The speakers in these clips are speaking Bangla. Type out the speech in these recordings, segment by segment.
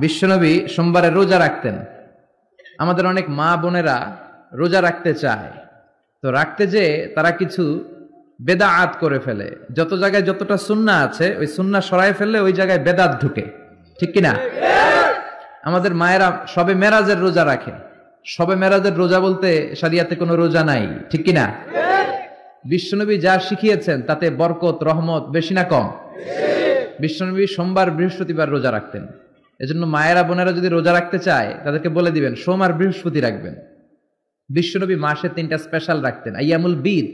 বিশ্বনবী সোমবারে রোজা রাখতেন। আমাদের অনেক মা বোনেরা রোজা রাখতে চায়, তো রাখতে যে তারা কিছু বেদাআত করে ফেলে। যত জায়গায় যতটা সুন্নাহ আছে ওই সুন্নাহ সরায় ফেললে ওই জায়গায় বেদাত ঢুকে, ঠিক কিনা? আমাদের মায়েরা শবে মেরাজের রোজা রাখে। শবে মেরাজের রোজা বলতে শরিয়াতে কোনো রোজা নাই, ঠিক কিনা? বিশ্বনবী যা শিখিয়েছেন তাতে বরকত রহমত বেশি না কম? বিশ্বনবী সোমবার বৃহস্পতিবার রোজা রাখতেন। এজন্য মায়েরা বোনেরা যদি রোজা রাখতে চায় তাদেরকে বলে দিবেন সোম আর বৃহস্পতি রাখবেন। বিশ্বনবী মাসে 3টা স্পেশাল রাখতেন, আইয়ামুল বিদ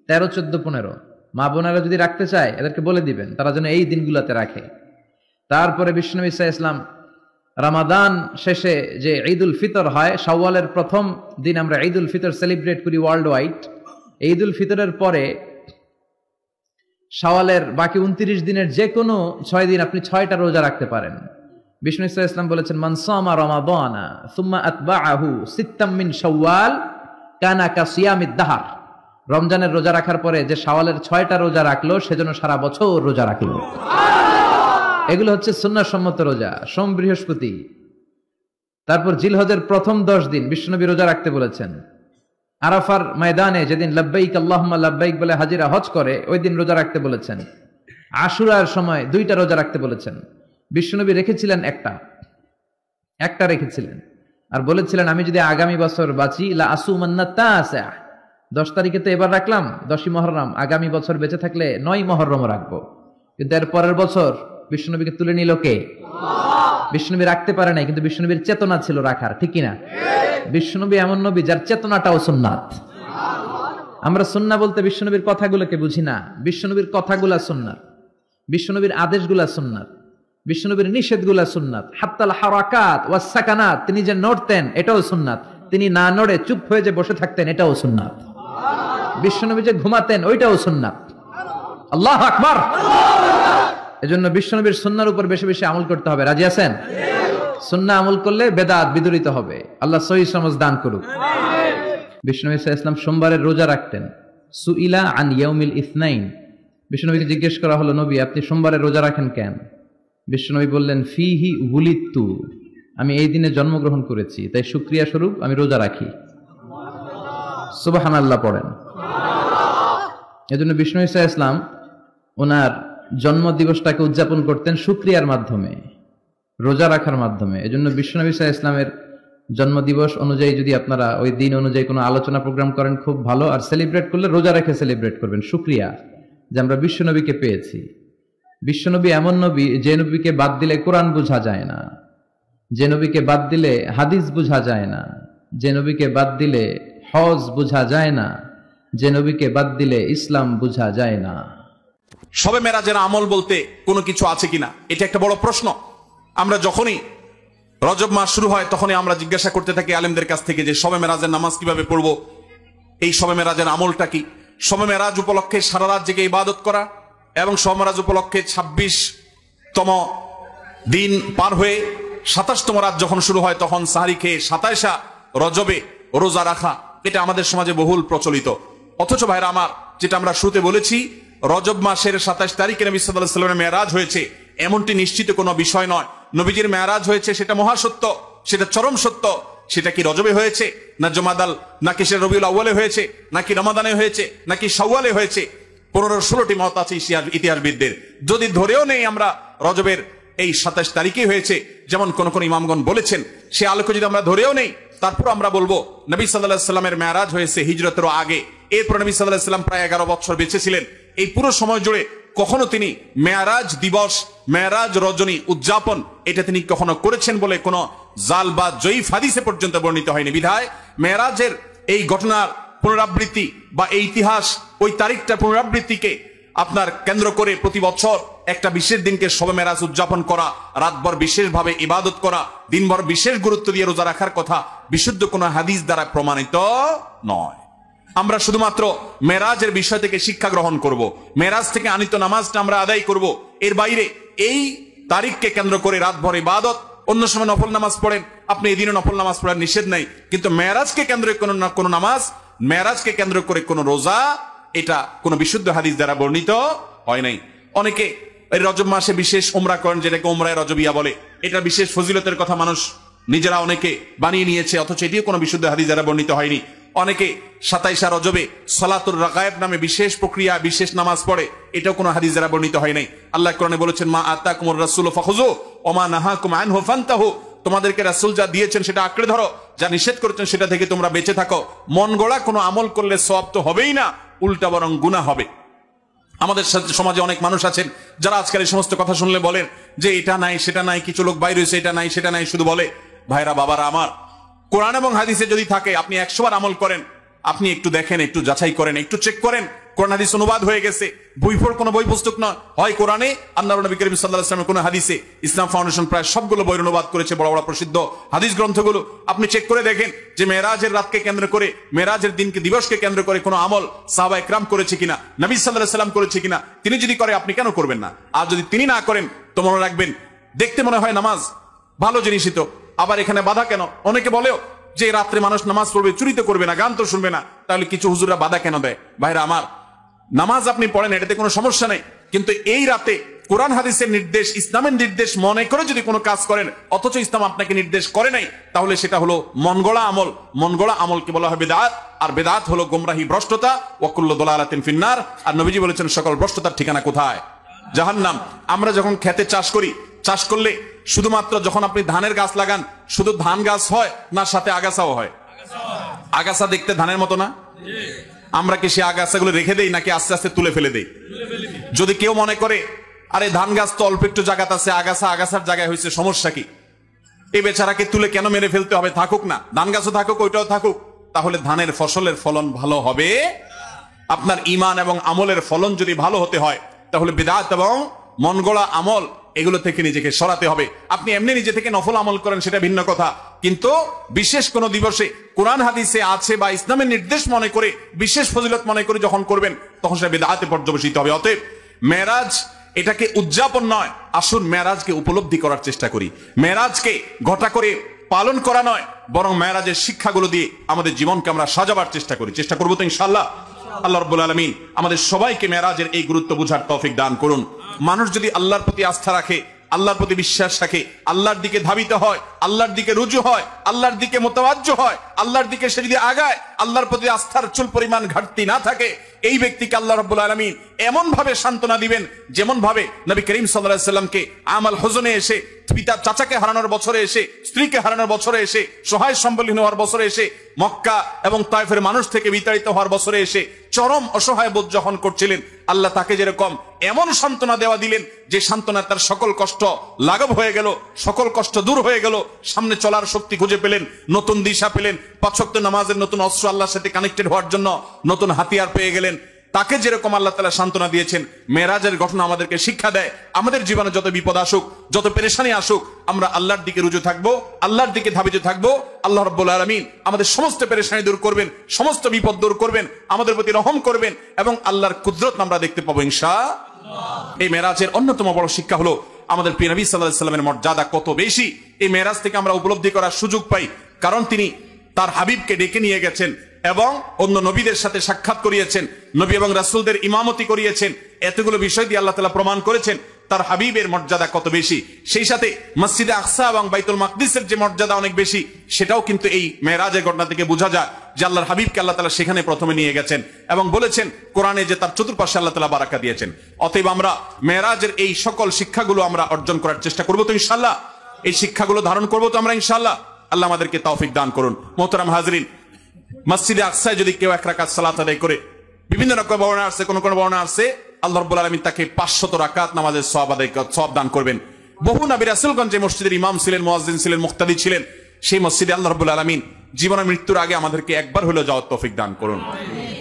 13, 14, 15। মা বোনেরা যদি রাখতে চায় এদেরকে বলে দিবেন তারা যেন এই দিনগুলোতে রাখে। তারপরে বিশ্বনবী সাল্লাল্লাহু আলাইহি ওয়াসাল্লাম রমাদান শেষে যে ঈদুল ফিতর হয়, শাওয়ালের প্রথম দিন আমরা ঈদুল ফিতর সেলিব্রেট করি ওয়ার্ল্ড ওয়াইড। ঈদুল ফিতরের পরে শাওয়ালের বাকি 29 দিনের যে কোনো 6 দিন আপনি 6টা রোজা রাখতে পারেন। বিষ্ণু সাল্লাল্লাহু আলাইহি ওয়াসাল্লাম বলেছেন, মান সামা রমাদানা সুম্মা আতবাআহু সিত্তাম মিন শাওয়াল কানা কাসিয়ামিদ দাহর। রমজানের রোজা রাখার পরে যে শাওয়ালের 6টা রোজা রাখলো সেজন্য সারা বছর রোজা রাখলো। এগুলো হচ্ছে সুন্নাহ সম্মত রোজা, সোম বৃহস্পতি। তারপর জিলহজের প্রথম 10 দিন বিশ্বনবী রোজা রাখতে বলেছেন। আরাফার ময়দানে যেদিন লাব্বাইক আল্লাহুম্মা লাব্বাইক বলে হাজিরা হজ করে ওই দিন রোজা রাখতে বলেছেন। আশুরার সময় 2টা রোজা রাখতে বলেছেন। বিশ্বনবী রেখেছিলেন একটা রেখেছিলেন আর বলেছিলেন, আমি যদি আগামী বছর বাঁচি লা আসুমান্না তাসা। 10 তারিখে তো এবার রাখলাম 10ই মুহররম, আগামী বছর বেঁচে থাকলে 9ই মুহররম রাখবো। কিন্তু এর পরের বছর বিশ্বনবীকে তুলে নিল কে? বিশ্বনবী রাখতে পারে নাই, কিন্তু বিশ্বনবীর চেতনা ছিল রাখার, ঠিক কিনা? বিশ্বনবী এমন নবী যার চেতনাটাও সুন্নাত। আমরা সুন্নাহ বলতে বিশ্বনবীর কথাগুলোকে বুঝি না, বিশ্বনবীর কথাগুলা সুন্নাত, বিশ্বনবীর আদেশগুলা সুন্নাত, বিশ্বনবীর নিষেধগুলা সুন্নাত। হাত্তাল হারাকাত ওয়াস সাকানাত, তিনি যে নড়তেন এটাও সুন্নাত, তিনি না নড়ে চুপ হয়ে যে বসে থাকতেন এটাও সুন্নাত, বিশ্বনবী যে ঘুমাতেন ওইটাও সুন্নাত। আল্লাহু আকবার। এজন্য বিশ্বনবীর সুন্নাহর উপর বেশি বেশি আমল করতে হবে। রাজি আছেন? সুন্নাহ আমল করলে বেদাত বিদুরিত হবে। আল্লাহ সহিহ সমঝ দান করুক। বিশ্বনবী সাল্লাল্লাহু আলাইহি ওয়াসাল্লাম সোমবারের রোজা রাখতেন। সুইলা আন ইয়াউমিল ইসনাইন, বিশ্বনবীকে জিজ্ঞেস করা হলো, নবী আপনি সোমবারের রোজা রাখেন কেন? বিশ্বনবী বললেন, ফিহি উলিদতু, আমি এই দিনে জন্মগ্রহণ করেছি তাই শুকরিয়া স্বরূপ আমি রোজা রাখি। সুবহানাল্লাহ পড়েন। এজন্য বিশ্বনবী সাল্লাল্লাহু আলাইহি ওয়াসাল্লাম ওনার জন্ম দিবসটাকে উদযাপন করতেন শুকরিয়ার মাধ্যমে, রোজা রাখার মাধ্যমে। এজন্য বিশ্বনবী সাল্লাল্লাহু আলাইহি ওয়াসাল্লামের জন্মদিবস অনুযায়ী যদি আপনারা ওই দিন অনুযায়ী কোনো আলোচনা প্রোগ্রাম করেন খুব ভালো, আর সেলিব্রেট করলে রোজা রেখে সেলিব্রেট করবেন, শুকরিয়া যে আমরা বিশ্বনবীকে পেয়েছি। বিশ্বনবী এমন নবী যে নবীকে বাদ দিলে কোরআন বোঝা যায় না, যে নবীকে বাদ দিলে হাদিস বোঝা যায় না, যে নবীকে বাদ দিলে হজ বোঝা যায় না, যে নবীকে বাদ দিলে ইসলাম বোঝা যায় না। শবে মেরাজের আমল বলতে কোনো কিছু আছে কিনা, এটা একটা বড় প্রশ্ন। আমরা যখনই রজব মাস শুরু হয় তখনই আমরা জিজ্ঞাসা করতে থাকি আলেমদের কাছ থেকে যে শবে মেরাজের নামাজ কিভাবে পড়বো, এই শবে মেরাজের আমলটা কি। শবে মেরাজ উপলক্ষে সারা রাত জেগে ইবাদত করা এবং শবে মেরাজ উপলক্ষে 26তম দিন পার হয়ে 27তম রাত যখন শুরু হয় তখন সাহারি খেয়ে 27 রজবে রোজা রাখা, এটা আমাদের সমাজে বহুল প্রচলিত। অথচ ভাইরা আমার, যেটা আমরা শুরুতে বলেছি, রজব মাসের 27 তারিখে নবী সাল্লাল্লাহু আলাইহি ওয়াসাল্লামের মেরাজ হয়েছে এমনটি নিশ্চিত কোনো বিষয় নয়। নবীজির মেরাজ হয়েছে সেটা মহাসত্য, সেটা চরম সত্য। সেটা কি রজবে হয়েছে না জমাদাল, নাকি সেটা রবিউল আউয়ালে হয়েছে, নাকি রমাদানে হয়েছে, নাকি শাওয়ালে হয়েছে, 15-16টি মত আছে ইতিহাসবিদদের। যদি ধরেও নেই আমরা রজবের এই 27 তারিখে হয়েছে, যেমন কোন কোন ইমামগণ বলেছেন, সে আলোকে যদি আমরা ধরেও নেই, তারপর আমরা বলবো নবী সাল্লাল্লাহু আলাইহি ওয়াসাল্লামের মেরাজ হয়েছে হিজরতেরও আগে। এরপর নবী সাল্লাল্লাহু আলাইহি ওয়াসাল্লাম প্রায় 11 বছর বেঁচে ছিলেন। এই পুরো সময় জুড়ে কখনো তিনি মেরাজ দিবস, মেরাজ রজনী উদযাপন এটা তিনি কখনো করেছেন বলে কোনো জাল বা জয়ীফ হাদিসে পর্যন্ত বর্ণিত হয়নি। বিধায় মেরাজের এই ঘটনার পুনরাবৃত্তি বা এই ইতিহাস, ওই তারিখটা পুনরাবৃত্তিকে আপনার কেন্দ্র করে প্রতি বছর একটা বিশেষ দিনকে শবে মেরাজ উদযাপন করা, রাতভর বিশেষভাবে ইবাদত করা, দিনভর বিশেষ গুরুত্ব দিয়ে রোজা রাখার কথা বিশুদ্ধ কোনো হাদিস দ্বারা প্রমাণিত নয়। আমরা শুধুমাত্র মেরাজের বিষয় থেকে শিক্ষা গ্রহণ করব, মেরাজ থেকে আনিত নামাজটা আমরা আদায় করব। এর বাইরে এই তারিখকে কেন্দ্র করে রাতভর ইবাদত, অন্য সময় নফল নামাজ পড়েন, আপনি এই দিনে নফল নামাজ পড়ার নিষেধ নাই, কিন্তু মেরাজকে কেন্দ্র করে কোনো নামাজ, মেরাজকে কেন্দ্র করে কোনো রোজা, এটা কোনো বিশুদ্ধ হাদিস দ্বারা বর্ণিত হয় নাই। অনেকে এই রজব মাসে বিশেষ উমরা করেন, যেটাকে উমরায়ে রজবিয়া বলে। এটা বিশেষ ফজিলতের কথা মানুষ নিজেরা অনেকে বানিয়ে নিয়েছে, অথচ এটিও কোনো বিশুদ্ধ হাদিস দ্বারা বর্ণিত হয়নি। অনেকে 27 রজবে সালাতুর রাগায়েব নামে বিশেষ প্রক্রিয়া, বিশেষ নামাজ পড়ে, এটাও কোনো হাদিস দ্বারা বর্ণিত হয় নাই। আল্লাহ কোরআনে বলেছেন, মা আতাকুমুর রাসূলু ফাখুযু ওয়া মা নাহাকুম আনহু ফান্তাহু, তোমাদেরকে রাসূল যা দিয়েছেন সেটা আঁকড়ে ধরো, যা নিষেধ করেছেন সেটা থেকে তোমরা বেঁচে থাকো। মন গড়া কোনো আমল করলে সওয়াব তো হবেই না, উল্টা বরং গুনাহ হবে। আমাদের সমাজে অনেক মানুষ আছেন যারা আজকাল এই সমস্ত কথা শুনলে বলেন যে এটা নাই সেটা নাই, কিছু লোক বাইরে হয়েছে, এটা নাই সেটা নাই শুধু বলে। ভাইরা বাবারা আমার, কোরআন এবং হাদিসে যদি থাকে আপনি 100 বার আমল করেন, আপনি একটু দেখেন, একটু যাচাই করেন, একটু চেক করেন। কোরআন হাদিস অনুবাদ হয়ে গেছে, কোনো বই পুস্তক নয়, হয় কোরআনে, আল্লাহর নবী করিম সাল্লাল্লাহু আলাইহি ওয়াসাল্লামের কোন হাদিসে। ইসলাম ফাউন্ডেশন প্রায় সবগুলো বই অনুবাদ করেছে, বড় বড় প্রসিদ্ধ হাদিস গ্রন্থগুলো। আপনি চেক করে দেখেন যে মেরাজের রাতকে কেন্দ্র করে, মেরাজের দিনকে, দিবসকে কেন্দ্র করে কোনো আমল সাহাবা ইকরাম করেছে কিনা, নবী সাল্লাল্লাহু আলাইহি ওয়াসাল্লাম করেছে কিনা। তিনি যদি করে আপনি কেন করবেন না? আর যদি তিনি না করেন তো মনে রাখবেন, দেখতে মনে হয় নামাজ ভালো জিনিসই তো, আবার এখানে বাধা কেন? অনেকে বলেও যে রাত্রে মানুষ নামাজ পড়বে, চুরি তো করবে না, গান তো শুনবে না, তাহলে কিছু হুজুররা বাধা কেন দেয়? ভাইরা আমার, নামাজ আপনি পড়েন, এটাতে কোনো সমস্যা নেই, কিন্তু এই রাতে কোরআন হাদিসের নির্দেশ, ইসলামের নির্দেশ মনে করে যদি কোনো কাজ করেন, অথচ ইসলাম আপনাকে নির্দেশ করে নাই, তাহলে সেটা হলো মন গড়া আমল। মন গড়া আমলকে বলা হয় বিদআত, আর বিদআত হলো গোমরাহি, ভ্রষ্টতা। ওয়া কুল্লু দালালাতিন ফিন্নার, আর নবীজি বলেছেন সকল ভ্রষ্টতার ঠিকানা কোথায়? জাহান্নাম। আমরা যখন খেতে চাষ করি, চাষ করলে শুধুমাত্র যখন আপনি ধানের গাছ লাগান, শুধু ধান গাছ হয় না সাথে আগাছাও হয়? আগাছা দেখতে ধানের মতো না? আমরা কি সেই আগাছাগুলো রেখে দেই নাকি আস্তে আস্তে তুলে ফেলে দেই? যদি কেউ মনে করে আরে ধান গাছ তো অল্প একটু জায়গাতে আছে, আগাছার জায়গায় হয়েছে, সমস্যা কি, এই বেচারাকে তুলে কেন মেরে ফেলতে হবে? থাকুক না, ধান গাছও থাকুক, ওইটাও থাকুক, তাহলে ধানের ফসলের ফলন ভালো হবে। আপনার ঈমান এবং আমলের ফলন যদি ভালো হতে হয়, তাহলে বিদআত এবং মন গড়া আমল এগুলো থেকে নিজেকে সরাতে হবে। আপনি এমনি নিজে থেকে নফল আমল করেন, সেটা ভিন্ন কথা, কিন্তু বিশেষ কোন দিবসে কোরআন হাদিসে আছে বা ইসলামের নির্দেশ মনে করে, বিশেষ ফজিলত মনে করে যখন করবেন, তখন সেটা বিদআতে পর্যবসিত হবে। অতএব মেরাজ এটাকে উদযাপন নয়, আসুন মেরাজকে উপলব্ধি করার চেষ্টা করি। মেরাজকে ঘটা করে পালন করা নয়, বরং মেরাজের শিক্ষাগুলো দিয়ে আমাদের জীবনকে আমরা সাজাবার চেষ্টা করি। চেষ্টা করবো তো ইনশাআল্লাহ। আল্লাহ রাব্বুল আলামিন আমাদের সবাইকে মেরাজের এই গুরুত্ব বুঝার তৌফিক দান করুন। মানুষ যদি আল্লাহর প্রতি আস্থা রাখে, আল্লাহর প্রতি বিশ্বাস রাখে, আল্লাহর দিকে ধাবিত হয়, আল্লাহর দিকে রুজু হয়, আল্লাহর দিকে মোতাওয়াজ্জো হয়, আল্লাহর দিকে সে যদি আগায়, আল্লাহর প্রতি আস্থার চুল পরিমাণ ঘাটতি না থাকে, এই ব্যক্তিকে আল্লাহ রাব্বুল আলামিন এমন ভাবে সান্ত্বনা দিবেন, যেমন ভাবে নবী করিম সাল্লাল্লাহু আলাইহি সাল্লামকে আমাল হুজনে এসে, পিতা চাচাকে হারানোর বছরে এসে, স্ত্রীকে হারানোর বছরে এসে, সহায় সম্বলহীন হওয়ার বছরে এসে, মক্কা এবং তায়েফের মানুষ থেকে বিতাড়িত হওয়ার বছরে এসে চরম অসহায় বোধ যখন করছিলেন, আল্লাহ তাকে যেরকম এমন সান্ত্বনা দেওয়া দিলেন, যে সান্ত্বনা তার সকল কষ্ট লাঘব হয়ে গেল, সকল কষ্ট দূর হয়ে গেল, সামনে চলার শক্তি খুঁজে পেলেন, নতুন দিশা পেলেন, 5 ওয়াক্ত নামাজের নতুন অস্ত্র, আল্লাহর সাথে কানেক্টেড হওয়ার জন্য নতুন হাতিয়ার পেয়ে গেলেন। তাকে যেরকম আল্লাহ তাআলা সান্ত্বনা দিয়েছেন, মেরাজের ঘটনা আমাদেরকে শিক্ষা দেয়, আমাদের জীবনে যত বিপদ আসুক, যত পেরেশানি আসুক, আমরা আল্লাহর দিকে রুজু থাকবো, আল্লাহর দিকে ধাবিত থাকবো। আল্লাহ রাব্বুল আলামিন আমাদের সমস্ত পেরেশানি দূর করবেন, সমস্ত বিপদ দূর করবেন, আমাদের প্রতি রহম করবেন, এবং আল্লাহর কুদরত আমরা দেখতে পাবো ইনশাআল্লাহ। এই মেরাজের অন্যতম বড় শিক্ষা হলো আমাদের প্রিয় নবী সাল্লাল্লাহু আলাইহি সাল্লামের মর্যাদা কত বেশি। এই মেরাজ থেকে আমরা উপলব্ধি করার সুযোগ পাই, কারণ তিনি তার হাবিবকে ডেকে নিয়ে গেছেন এবং অন্য নবীদের সাথে সাক্ষাৎ করিয়েছেন, নবী এবং রাসূলদের ইমামতি করিয়েছেন। এতগুলো বিষয় দিয়ে আল্লাহ তাআলা প্রমাণ করেছেন তার হাবিবের মর্যাদা কত বেশি। সেই সাথে মসজিদে আকসা এবং বাইতুল মাকদিসের যে মর্যাদা অনেক বেশি, সেটাও কিন্তু এই মেরাজের ঘটনা থেকে বোঝা যায় যে আল্লাহর হাবিবকে আল্লাহ তাআলা সেখানে প্রথমে নিয়ে গেছেন এবং বলেছেন কোরআনে যে তার চতুর্পাশে আল্লাহ তাআলা বারাকা দিয়েছেন। অতএব আমরা মেরাজের এই সকল শিক্ষাগুলো আমরা অর্জন করার চেষ্টা করবো তো ইনশাআল্লাহ, এই শিক্ষাগুলো ধারণ করবো তো আমরা ইনশাআল্লাহ। আল্লাহ আমাদেরকে তৌফিক দান করুন। মোহতারাম হাজরিন, মসজিদে আকসায় যদি কেউ 1 রাকাত সালাত আদায় করে, বিভিন্ন রকম বর্ণনা আছে, কোন কোন বর্ণনা আছে আল্লাহ রাব্বুল আলামিন তাকে 500 রাকাত নামাজের সওয়াব দান করবেন। বহু নবী রাসূলগণ যে মসজিদের ইমাম ছিলেন, মুয়াজ্জিন ছিলেন, মুক্তাদি ছিলেন, সেই মসজিদে আল্লাহ রাব্বুল আলামিন জীবনের মৃত্যুর আগে আমাদেরকে একবার হলেও যাওয়ার তৌফিক দান করুন।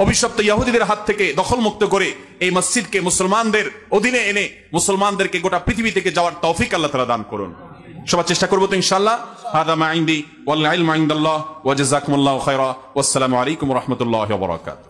অভিশপ্ত ইহুদিদের হাত থেকে দখল মুক্ত করে এই মসজিদকে মুসলমানদের অধীনে এনে মুসলমানদেরকে গোটা পৃথিবী থেকে যাওয়ার তৌফিক আল্লাহ তাআলা দান করুন। সবার চেষ্টা করবো তো ইনশাআল্লাহ। হাদা মা ইনদি ওয়াল ইলমু ইনদাল্লাহ ওয়া জাযাকুমুল্লাহু খায়রা ওয়াসসালামু আলাইকুম ওয়া রাহমাতুল্লাহি ওয়া বারাকাতুহু।